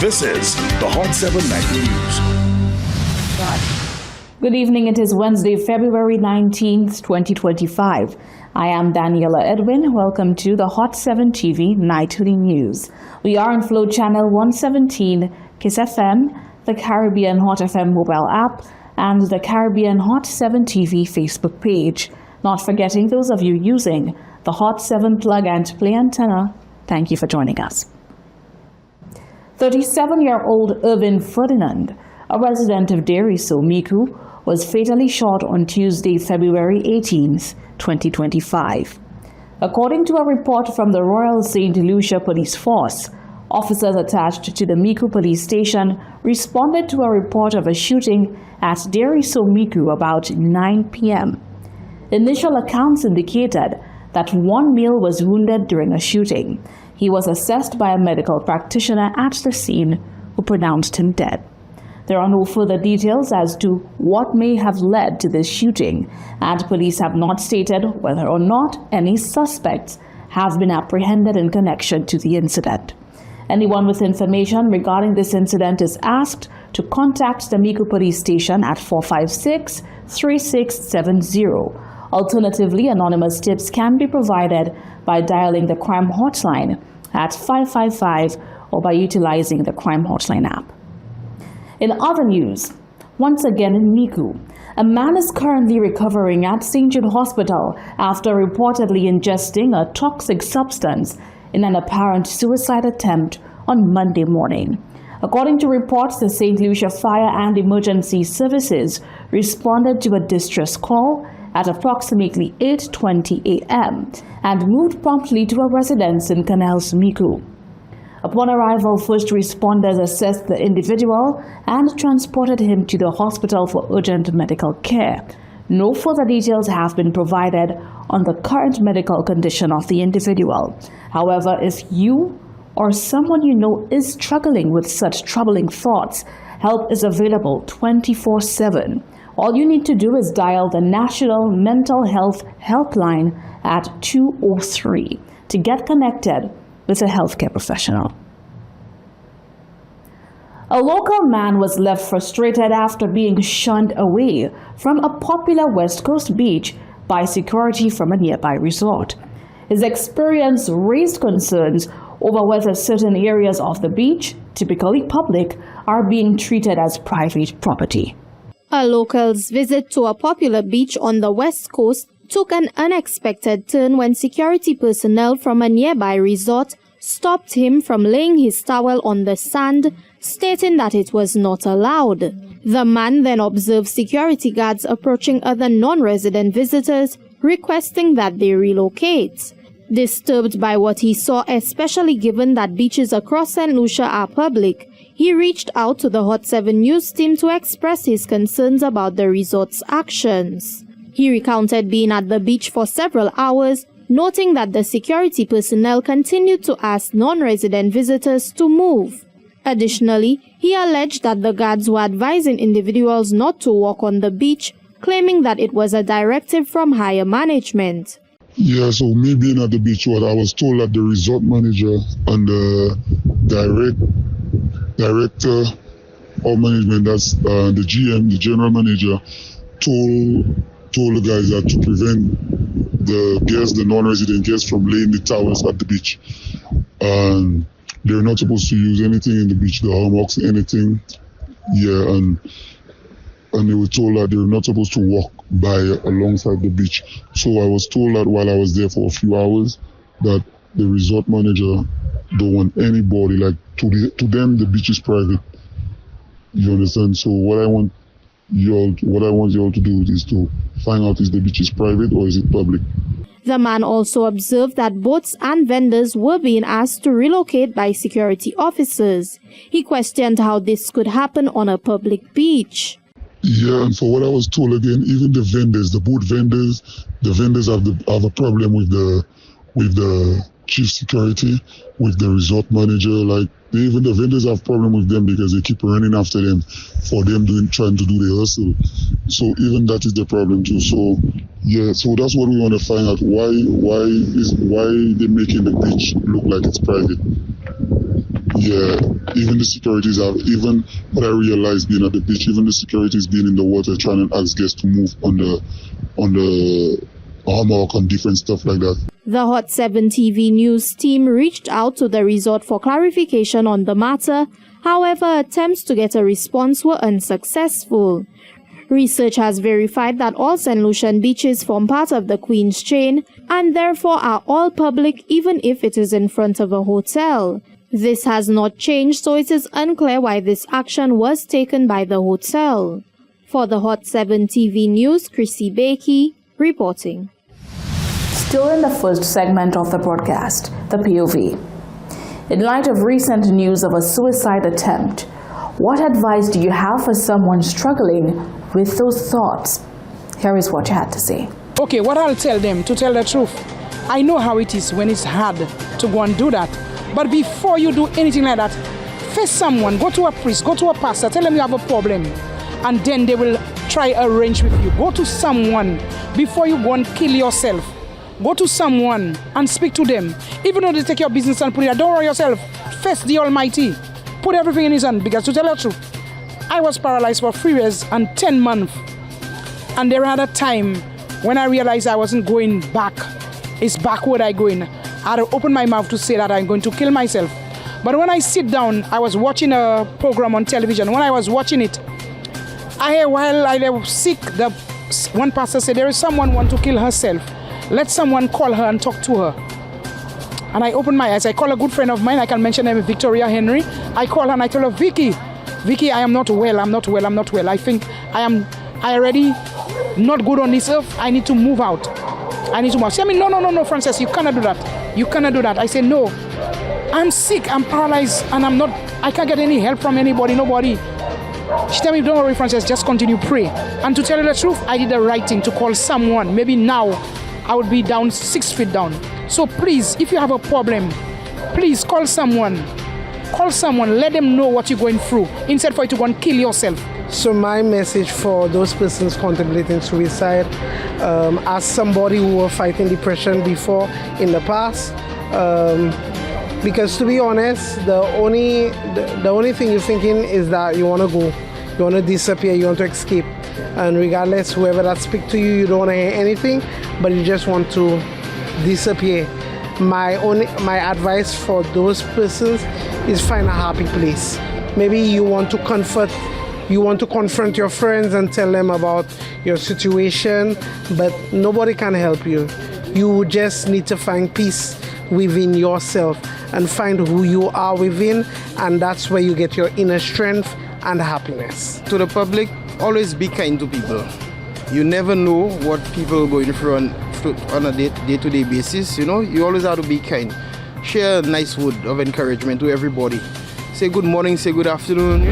This is the Hot 7 Nightly News. Good evening. It is Wednesday, February 19th, 2025. I am Daniela Edwin. Welcome to the Hot 7 TV Nightly News. We are on Flow Channel 117, Kiss FM, the Caribbean Hot FM mobile app, and the Caribbean Hot 7 TV Facebook page. Not forgetting those of you using the Hot 7 plug and play antenna, thank you for joining us. 37-year-old Irvin Ferdinand, a resident of Deriso, Miku, was fatally shot on Tuesday, February 18th, 2025. According to a report from the Royal Saint Lucia Police Force, officers attached to the Miku police station responded to a report of a shooting at Deriso, Miku about 9 p.m. Initial accounts indicated that one male was wounded during a shooting. He was assessed by a medical practitioner at the scene who pronounced him dead. There are no further details as to what may have led to this shooting, and police have not stated whether or not any suspects have been apprehended in connection to the incident. Anyone with information regarding this incident is asked to contact the Miku police station at 456-3670. Alternatively, anonymous tips can be provided by dialing the crime hotline at 555 or by utilizing the crime hotline app. In other news, once again in Miku, a man is currently recovering at St. Jude Hospital after reportedly ingesting a toxic substance in an apparent suicide attempt on Monday morning. According to reports, the Saint Lucia Fire and Emergency Services responded to a distress call at approximately 8:20 a.m. and moved promptly to a residence in Canals, Miku. Upon arrival, first responders assessed the individual and transported him to the hospital for urgent medical care. No further details have been provided on the current medical condition of the individual. However, if you or someone you know is struggling with such troubling thoughts, help is available 24/7. All you need to do is dial the National Mental Health Helpline at 203 to get connected with a healthcare professional. A local man was left frustrated after being shunned away from a popular West Coast beach by security from a nearby resort. His experience raised concerns over whether certain areas of the beach, typically public, are being treated as private property. A local's visit to a popular beach on the West Coast took an unexpected turn when security personnel from a nearby resort stopped him from laying his towel on the sand, stating that it was not allowed. The man then observed security guards approaching other non-resident visitors, requesting that they relocate. Disturbed by what he saw, especially given that beaches across Saint Lucia are public, he reached out to the Hot 7 News team to express his concerns about the resort's actions. He recounted being at the beach for several hours, noting that the security personnel continued to ask non-resident visitors to move. Additionally, he alleged that the guards were advising individuals not to walk on the beach, claiming that it was a directive from higher management. Yeah, so me being at the beach, what I was told that the resort manager and the director of management, that's the GM, the general manager, told the guys that to prevent the guests, the non-resident guests, from laying the towels at the beach. And they're not supposed to use anything in the beach, the hammocks, anything. Yeah, and they were told that they were not supposed to walk by alongside the beach. So I was told that while I was there for a few hours, that the resort manager don't want anybody, like to them the beach is private. You understand? So what I want y'all to do is to find out is the beach is private or is it public. The man also observed that boats and vendors were being asked to relocate by security officers. He questioned how this could happen on a public beach. Yeah, and for what I was told again, even the vendors, the boat vendors, the vendors have a problem with the chief security, with the resort manager. Like even the vendors have problem with them because they keep running after them for them trying to do the hustle. So even that is the problem too. So Yeah, so that's what we want to find out. Why they making the beach look like it's private? Yeah, even the securities even what I realized being at the beach, even the securities being in the water trying to ask guests to move on the hammock and different stuff like that. The Hot 7 TV news team reached out to the resort for clarification on the matter. However, attempts to get a response were unsuccessful. Research has verified that all Saint Lucian beaches form part of the Queen's chain and therefore are all public even if it is in front of a hotel. This has not changed, so it is unclear why this action was taken by the hotel. For the Hot 7 TV News, Chrissy Bakey reporting. Still in the first segment of the broadcast, the POV. In light of recent news of a suicide attempt, what advice do you have for someone struggling with those thoughts? Here is what you had to say. Okay, what I'll tell them, to tell the truth, I know how it is when it's hard to go and do that. But before you do anything like that, face someone, go to a priest, go to a pastor, tell them you have a problem, and then they will try arrange with you. Go to someone before you go and kill yourself. Go to someone and speak to them. Even though they take your business and put it there, don't worry yourself. Face the Almighty. Put everything in His hand, because to tell the truth, I was paralyzed for 3 years and 10 months. And there had a time when I realized I wasn't going back. It's backward I go in. I had to open my mouth to say that I'm going to kill myself. But when I sit down, I was watching a program on television. When I was watching it, while I was sick, one pastor said, there is someone want to kill herself. Let someone call her and talk to her. And I opened my eyes. I call a good friend of mine. I can mention her name, Victoria Henry. I call her and I tell her, Vicky, I am not well. I think I already not good on this earth. I need to move out. She said, no, Frances, you cannot do that. You cannot do that. I said, no, I'm sick, I'm paralyzed, and I can't get any help from anybody, nobody. She told me, don't worry, Frances, just continue, pray. And to tell you the truth, I did the right thing to call someone. Maybe now I would be down 6 feet down. So please, if you have a problem, please call someone. Call someone, let them know what you're going through, instead for you to go and kill yourself. So my message for those persons contemplating suicide, as somebody who was fighting depression before in the past, because to be honest, the only thing you're thinking is that you want to go, you want to disappear, you want to escape, and regardless, whoever that speaks to you, you don't want to hear anything, but you just want to disappear. My advice for those persons is find a happy place. Maybe you want to confront your friends and tell them about your situation, but nobody can help you. You just need to find peace within yourself and find who you are within, and that's where you get your inner strength and happiness. To the public, always be kind to people. You never know what people are going through on a day-to-day basis. You always have to be kind. Share a nice word of encouragement to everybody. Say good morning, say good afternoon,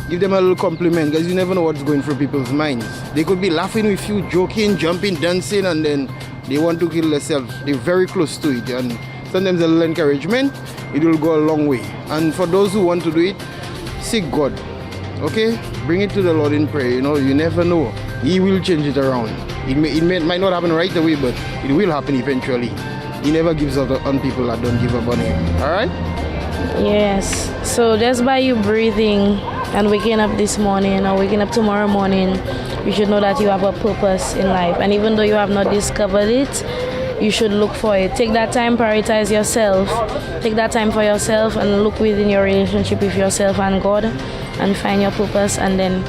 Give them a little compliment, because you never know what's going through people's minds. They could be laughing with you, joking, jumping, dancing, and then they want to kill themselves. They're very close to it, and sometimes a little encouragement, it will go a long way. And for those who want to do it, seek God, okay? Bring it to the Lord in prayer. You never know. He will change it around. It might not happen right away, but it will happen eventually. He never gives up on people that don't give up on Him. All right? Yes. So just by you breathing and waking up this morning or waking up tomorrow morning, you should know that you have a purpose in life. And even though you have not discovered it, you should look for it. Take that time, prioritize yourself. Take that time for yourself and look within your relationship with yourself and God and find your purpose, and then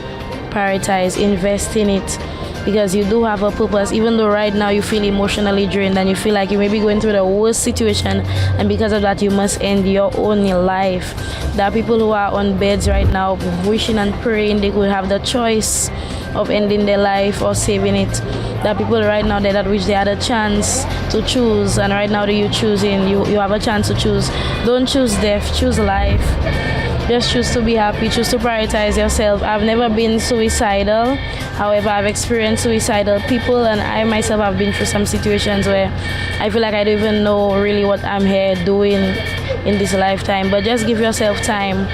prioritize, invest in it. Because you do have a purpose, even though right now you feel emotionally drained and you feel like you may be going through the worst situation, and because of that you must end your own life. There are people who are on beds right now wishing and praying they could have the choice of ending their life or saving it. There are people right now that wish they had a chance to choose, and right now that you're choosing, you have a chance to choose. Don't choose death, choose life. Just choose to be happy, choose to prioritize yourself. I've never been suicidal. However, I've experienced suicidal people, and I myself have been through some situations where I feel like I don't even know really what I'm here doing in this lifetime. But just give yourself time.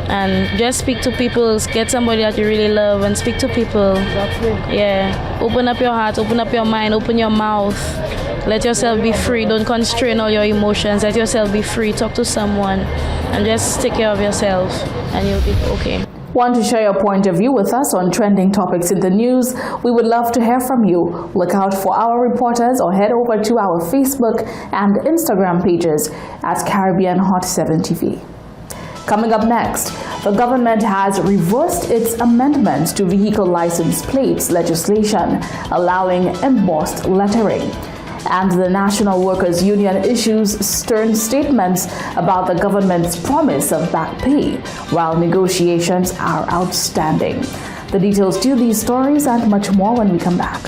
and just speak to people. Get somebody that you really love and speak to people. Exactly. Yeah, open up your heart, open up your mind, open your mouth. Let yourself be free. Don't constrain all your emotions. Let yourself be free. Talk to someone and just take care of yourself and you'll be okay. Want to share your point of view with us on trending topics in the news? We would love to hear from you. Look out for our reporters or head over to our Facebook and Instagram pages at Caribbean Hot 7 TV. Coming up next, the government has reversed its amendments to vehicle license plates legislation, allowing embossed lettering. And the National Workers Union issues stern statements about the government's promise of back pay, while negotiations are outstanding. The details to these stories and much more when we come back.